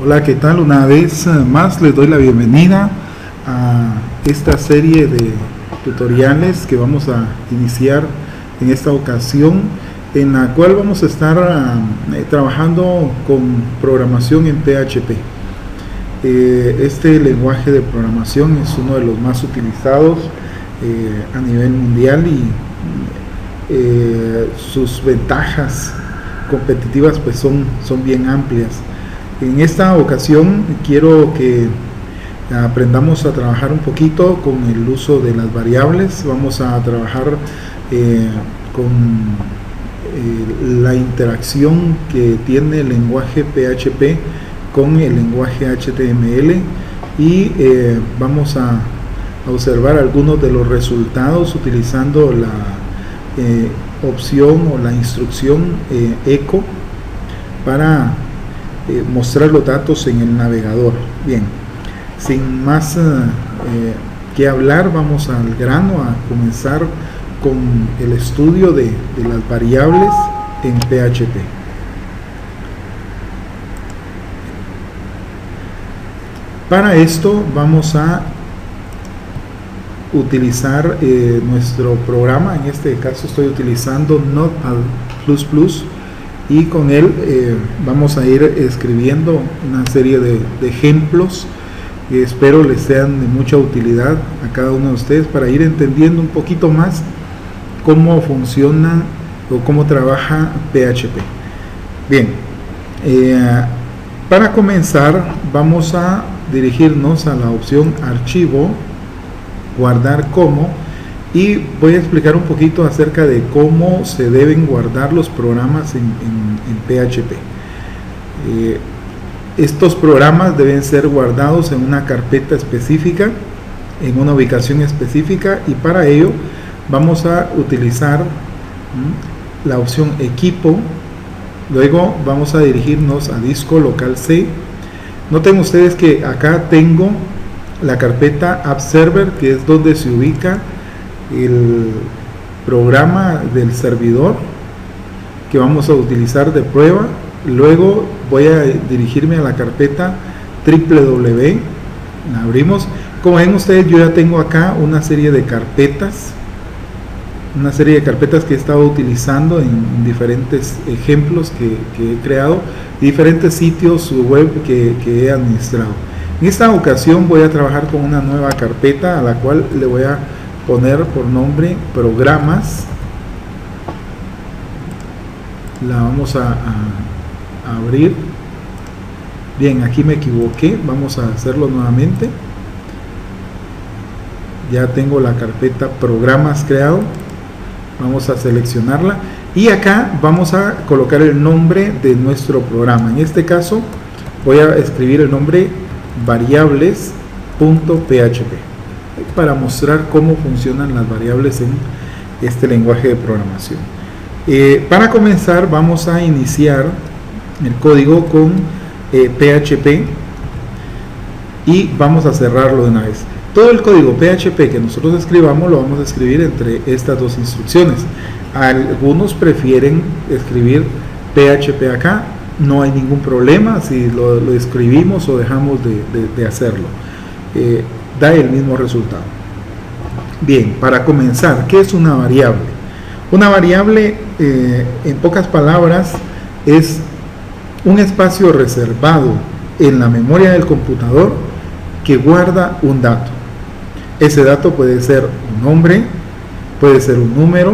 Hola, ¿qué tal? Una vez más les doy la bienvenida a esta serie de tutoriales que vamos a iniciar en esta ocasión, en la cual vamos a estar trabajando con programación en PHP. Este lenguaje de programación es uno de los más utilizados a nivel mundial y sus ventajas competitivas pues son bien amplias. En esta ocasión quiero que aprendamos a trabajar un poquito con el uso de las variables. Vamos a trabajar con la interacción que tiene el lenguaje PHP con el lenguaje HTML y vamos a observar algunos de los resultados utilizando la opción o la instrucción echo para mostrar los datos en el navegador. Bien, sin más que hablar, vamos al grano a comenzar con el estudio de las variables en PHP. Para esto vamos a utilizar nuestro programa. En este caso estoy utilizando Notepad++, y con él vamos a ir escribiendo una serie de ejemplos que espero les sean de mucha utilidad a cada uno de ustedes para ir entendiendo un poquito más cómo funciona o cómo trabaja PHP. Bien, para comenzar vamos a dirigirnos a la opción archivo, guardar como, y voy a explicar un poquito acerca de cómo se deben guardar los programas en PHP. Estos programas deben ser guardados en una carpeta específica, en una ubicación específica, y para ello vamos a utilizar la opción equipo. Luego vamos a dirigirnos a disco local C. Noten ustedes que acá tengo la carpeta App Server, que es donde se ubica el programa del servidor que vamos a utilizar de prueba. Luego voy a dirigirme a la carpeta www, la abrimos. Como ven ustedes, yo ya tengo acá una serie de carpetas que he estado utilizando en diferentes ejemplos que he creado, diferentes sitios web que he administrado. En esta ocasión voy a trabajar con una nueva carpeta a la cual le voy a poner por nombre programas. La vamos a abrir. Bien, aquí me equivoqué, vamos a hacerlo nuevamente. Ya tengo la carpeta programas creado, vamos a seleccionarla y acá vamos a colocar el nombre de nuestro programa. En este caso voy a escribir el nombre variables.php para mostrar cómo funcionan las variables en este lenguaje de programación. Para comenzar vamos a iniciar el código con PHP y vamos a cerrarlo de una vez. Todo el código PHP que nosotros escribamos lo vamos a escribir entre estas dos instrucciones. Algunos prefieren escribir PHP acá, no hay ningún problema si lo escribimos o dejamos de hacerlo. Da el mismo resultado. Bien, para comenzar, ¿qué es una variable? Una variable, en pocas palabras, es un espacio reservado en la memoria del computador que guarda un dato. Ese dato puede ser un nombre, puede ser un número,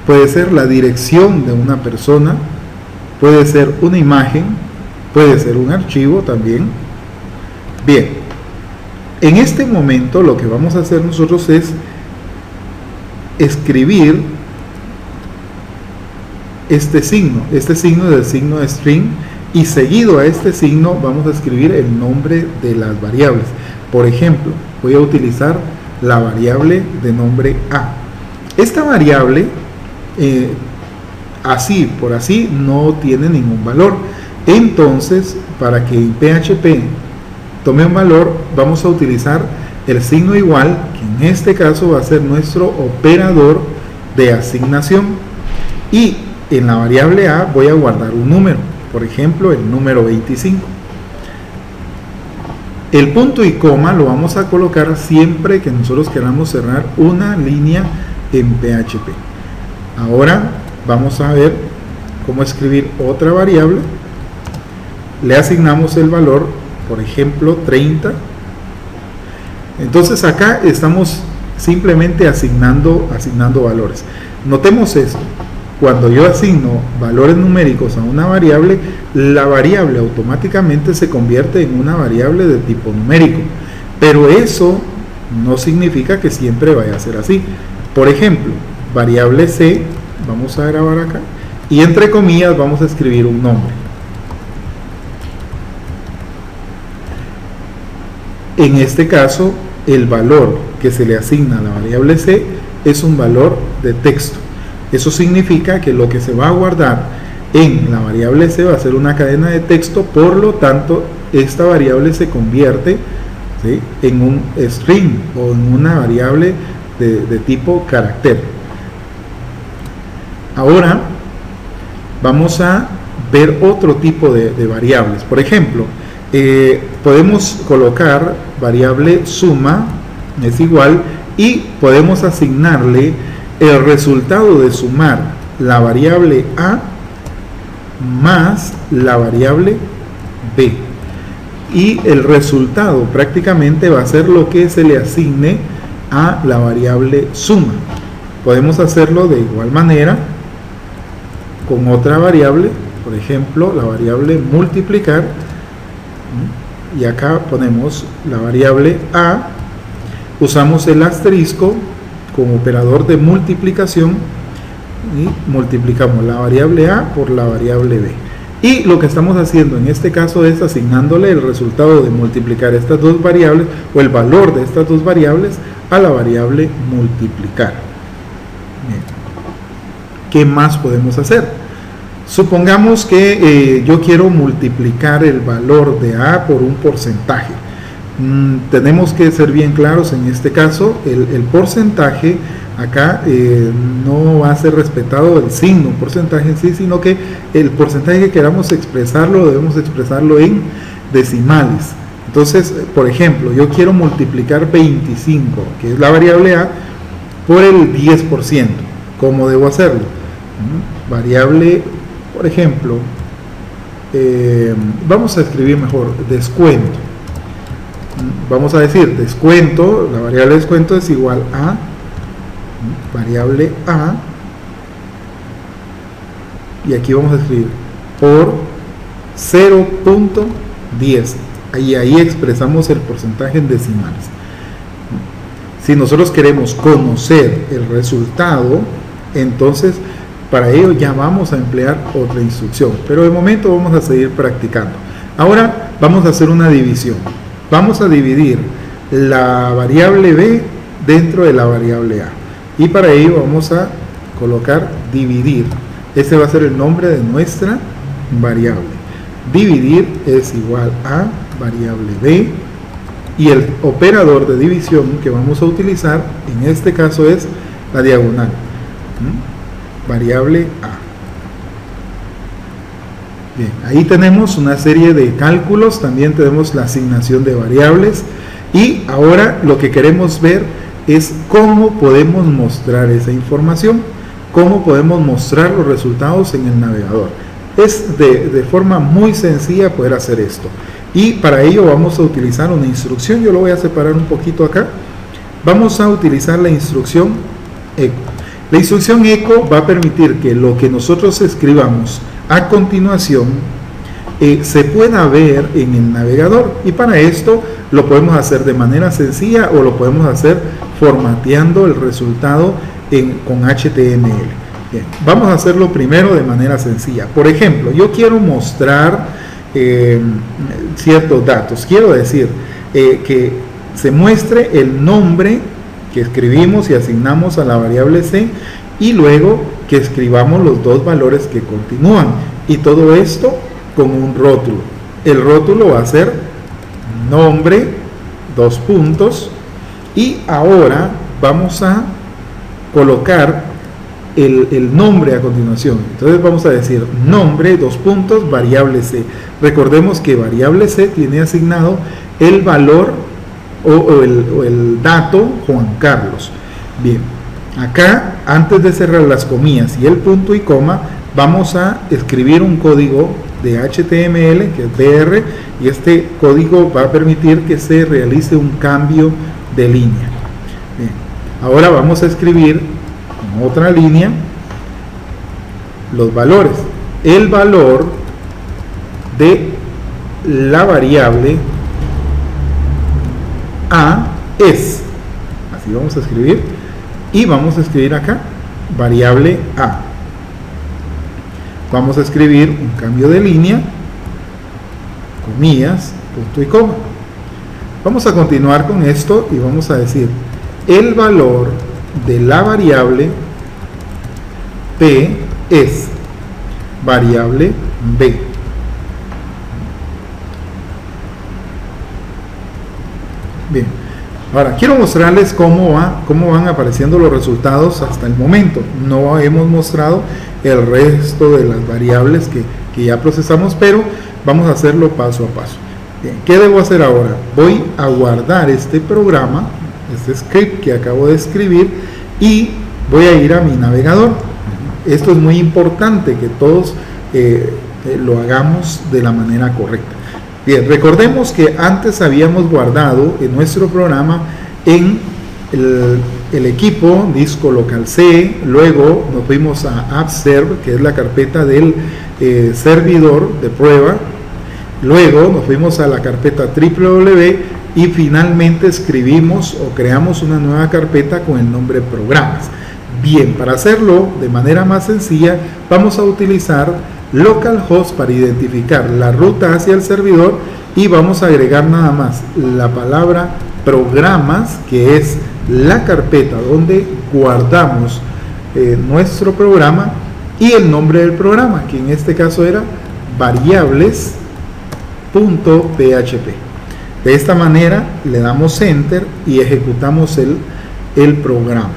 puede ser la dirección de una persona, puede ser una imagen, puede ser un archivo también. Bien, en este momento lo que vamos a hacer nosotros es escribir este signo es el signo de string, y seguido a este signo vamos a escribir el nombre de las variables. Por ejemplo, voy a utilizar la variable de nombre A. Esta variable así por así no tiene ningún valor. Entonces, para que en PHP tome un valor, vamos a utilizar el signo igual, que en este caso va a ser nuestro operador de asignación, y en la variable A voy a guardar un número, por ejemplo el número 25. El punto y coma lo vamos a colocar siempre que nosotros queramos cerrar una línea en PHP. Ahora vamos a ver cómo escribir otra variable. Le asignamos el valor, por ejemplo, 30. Entonces acá estamos simplemente asignando valores. Notemos esto. Cuando yo asigno valores numéricos a una variable, la variable automáticamente se convierte en una variable de tipo numérico. Pero eso no significa que siempre vaya a ser así. Por ejemplo, variable C, vamos a grabar acá, y entre comillas vamos a escribir un nombre. En este caso, el valor que se le asigna a la variable C es un valor de texto. Eso significa que lo que se va a guardar en la variable C va a ser una cadena de texto, por lo tanto, esta variable se convierte, ¿sí?, en un string o en una variable de tipo carácter. Ahora vamos a ver otro tipo de variables. Por ejemplo, podemos colocar variable suma es igual y podemos asignarle el resultado de sumar la variable A más la variable B, y el resultado prácticamente va a ser lo que se le asigne a la variable suma. Podemos hacerlo de igual manera con otra variable, por ejemplo la variable multiplicar, y acá ponemos la variable A, usamos el asterisco como operador de multiplicación y multiplicamos la variable A por la variable B. Y lo que estamos haciendo en este caso es asignándole el resultado de multiplicar estas dos variables o el valor de estas dos variables a la variable multiplicar. Bien. ¿Qué más podemos hacer? Supongamos que yo quiero multiplicar el valor de A por un porcentaje. Tenemos que ser bien claros en este caso. El porcentaje acá no va a ser respetado el signo porcentaje en sí, sino que el porcentaje que queramos expresarlo debemos expresarlo en decimales. Entonces, por ejemplo, yo quiero multiplicar 25, que es la variable A, por el 10%. ¿Cómo debo hacerlo? Variable, por ejemplo, vamos a escribir mejor descuento. Vamos a decir descuento, la variable descuento es igual a variable A, y aquí vamos a escribir por 0.10, y ahí expresamos el porcentaje en decimales. Si nosotros queremos conocer el resultado, entonces para ello ya vamos a emplear otra instrucción, pero de momento vamos a seguir practicando. Ahora vamos a hacer una división. Vamos a dividir la variable B dentro de la variable A, y para ello vamos a colocar dividir. Este va a ser el nombre de nuestra variable. Dividir es igual a variable B, y el operador de división que vamos a utilizar en este caso es la diagonal. Variable A. Bien, ahí tenemos una serie de cálculos, también tenemos la asignación de variables, y ahora lo que queremos ver es cómo podemos mostrar esa información, cómo podemos mostrar los resultados en el navegador. Es de forma muy sencilla poder hacer esto, y para ello vamos a utilizar una instrucción. Yo lo voy a separar un poquito acá. Vamos a utilizar la instrucción echo. La instrucción echo va a permitir que lo que nosotros escribamos a continuación se pueda ver en el navegador, y para esto lo podemos hacer de manera sencilla o lo podemos hacer formateando el resultado con HTML. Bien, vamos a hacerlo primero de manera sencilla. Por ejemplo, yo quiero mostrar ciertos datos. Quiero decir que se muestre el nombre que escribimos y asignamos a la variable C, y luego que escribamos los dos valores que continúan, y todo esto con un rótulo. El rótulo va a ser nombre, dos puntos, y ahora vamos a colocar el nombre a continuación. Entonces vamos a decir nombre, dos puntos, variable C. Recordemos que variable C tiene asignado el valor o el dato Juan Carlos. Bien, acá antes de cerrar las comillas y el punto y coma, vamos a escribir un código de HTML que es BR, y este código va a permitir que se realice un cambio de línea. Bien, ahora vamos a escribir en otra línea los valores. El valor de la variable A es, así vamos a escribir, y vamos a escribir acá variable A. Vamos a escribir un cambio de línea, comillas, punto y coma. Vamos a continuar con esto y vamos a decir el valor de la variable P es variable B. Bien, ahora quiero mostrarles cómo van apareciendo los resultados hasta el momento. No hemos mostrado el resto de las variables que ya procesamos, pero vamos a hacerlo paso a paso. Bien, ¿qué debo hacer ahora? Voy a guardar este programa, este script que acabo de escribir, y voy a ir a mi navegador. Esto es muy importante que todos lo hagamos de la manera correcta. Bien, recordemos que antes habíamos guardado en nuestro programa en el equipo disco local C, luego nos fuimos a AppServe, que es la carpeta del servidor de prueba, luego nos fuimos a la carpeta www y finalmente escribimos o creamos una nueva carpeta con el nombre programas. Bien, para hacerlo de manera más sencilla vamos a utilizar localhost para identificar la ruta hacia el servidor, y vamos a agregar nada más la palabra programas, que es la carpeta donde guardamos nuestro programa, y el nombre del programa, que en este caso era variables.php. De esta manera le damos enter y ejecutamos el programa.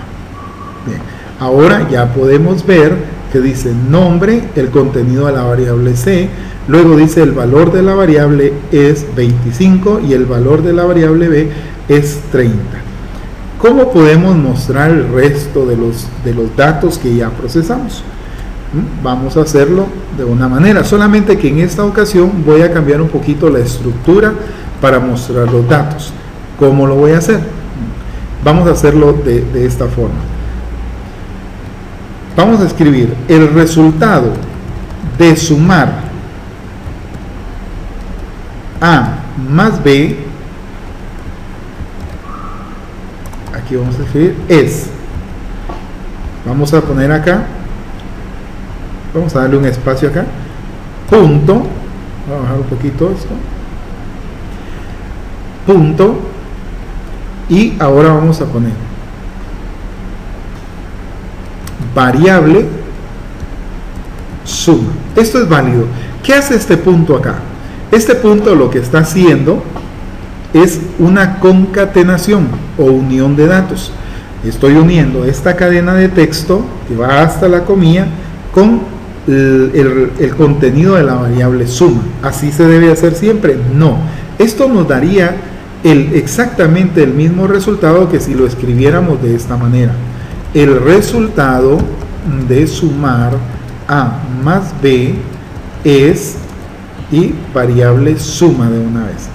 Bien, ahora ya podemos ver que dice nombre, el contenido de la variable C, luego dice el valor de la variable es 25 y el valor de la variable B es 30. ¿Cómo podemos mostrar el resto de los datos que ya procesamos? Vamos a hacerlo de una manera, solamente que en esta ocasión voy a cambiar un poquito la estructura para mostrar los datos. ¿Cómo lo voy a hacer? Vamos a hacerlo de esta forma. Vamos a escribir el resultado de sumar A más B, aquí vamos a escribir es, vamos a poner acá, vamos a darle un espacio acá, punto, voy a bajar un poquito esto, punto, y ahora vamos a poner variable suma. Esto es válido. ¿Qué hace este punto acá? Este punto lo que está haciendo es una concatenación o unión de datos. Estoy uniendo esta cadena de texto que va hasta la comilla con el contenido de la variable suma. ¿Así se debe hacer siempre? No. Esto nos daría exactamente el mismo resultado que si lo escribiéramos de esta manera. El resultado de sumar A más B es, y variable suma de una vez.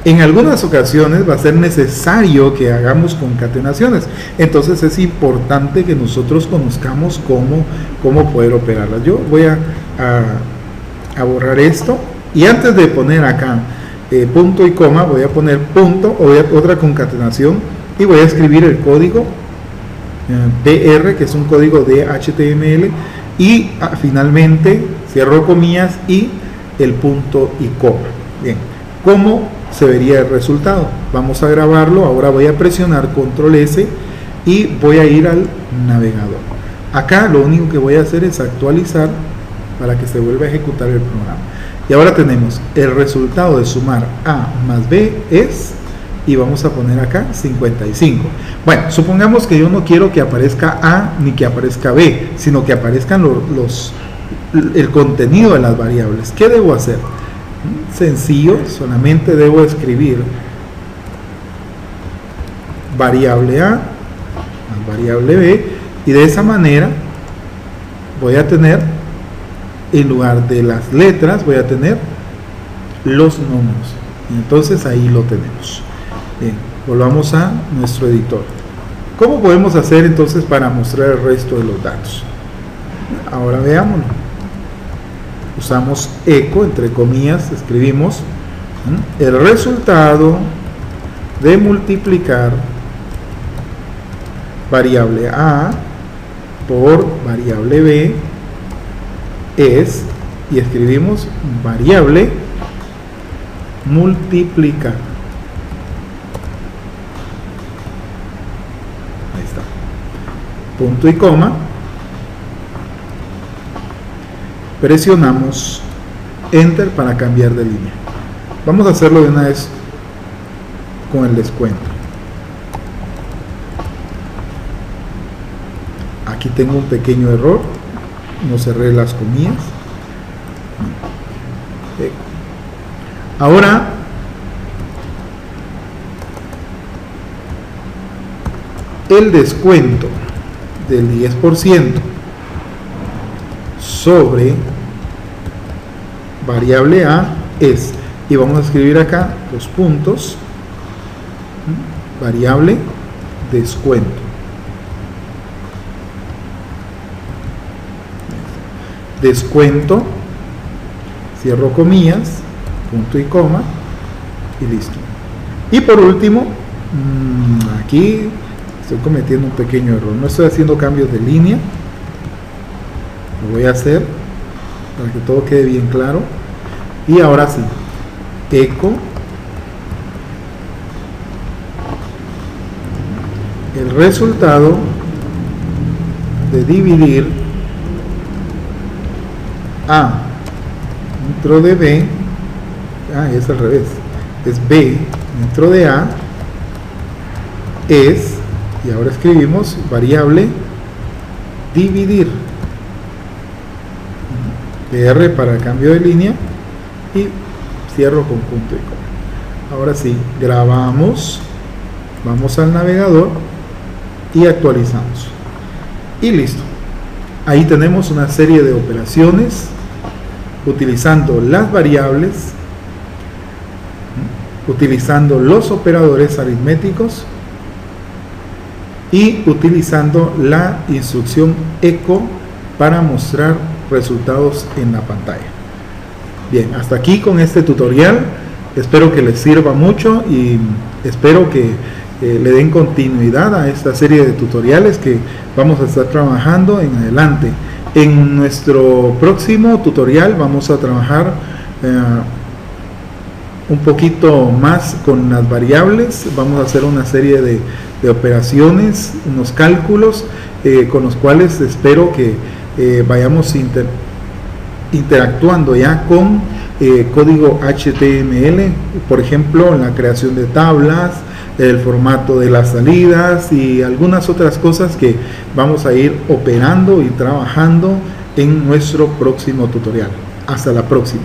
En algunas ocasiones va a ser necesario que hagamos concatenaciones, entonces es importante que nosotros conozcamos cómo poder operarlas. Yo voy a borrar esto, y antes de poner acá punto y coma, voy a poner punto o otra concatenación, y voy a escribir el código BR, que es un código de HTML, y finalmente cierro comillas y el punto y coma. Bien, ¿cómo se vería el resultado? Vamos a grabarlo. Ahora voy a presionar control S y voy a ir al navegador. Acá lo único que voy a hacer es actualizar para que se vuelva a ejecutar el programa. Y ahora tenemos el resultado de sumar A más B es y vamos a poner acá 55. Bueno, supongamos que yo no quiero que aparezca A ni que aparezca B, sino que aparezcan el contenido de las variables. ¿Qué debo hacer? Sencillo, solamente debo escribir variable A más variable B, y de esa manera voy a tener, en lugar de las letras, voy a tener los números. Y entonces ahí lo tenemos. Bien, volvamos a nuestro editor. ¿Cómo podemos hacer entonces para mostrar el resto de los datos? Ahora veámoslo. Usamos eco, entre comillas, escribimos el resultado de multiplicar variable A por variable B es, y escribimos variable multiplicar. Ahí está. Punto y coma. Presionamos Enter para cambiar de línea. Vamos a hacerlo de una vez con el descuento. Aquí tengo un pequeño error, no cerré las comillas. Ahora el descuento del 10% sobre variable A es, y vamos a escribir acá los puntos, variable descuento. Descuento, cierro comillas, punto y coma, y listo. Y por último, aquí estoy cometiendo un pequeño error, no estoy haciendo cambios de línea, lo voy a hacer para que todo quede bien claro. Y ahora sí, eco el resultado de dividir A dentro de B, es al revés, es B dentro de A, es, y ahora escribimos variable dividir, PR para cambio de línea, y cierro con punto y coma. Ahora sí, grabamos, vamos al navegador y actualizamos, y listo. Ahí tenemos una serie de operaciones utilizando las variables, utilizando los operadores aritméticos y utilizando la instrucción eco para mostrar resultados en la pantalla. Bien, hasta aquí con este tutorial. Espero que les sirva mucho y espero que le den continuidad a esta serie de tutoriales que vamos a estar trabajando en adelante. En nuestro próximo tutorial vamos a trabajar un poquito más con las variables. Vamos a hacer una serie de operaciones, unos cálculos con los cuales espero que vayamos interactuando ya con código HTML, por ejemplo en la creación de tablas, el formato de las salidas y algunas otras cosas que vamos a ir operando y trabajando en nuestro próximo tutorial. Hasta la próxima.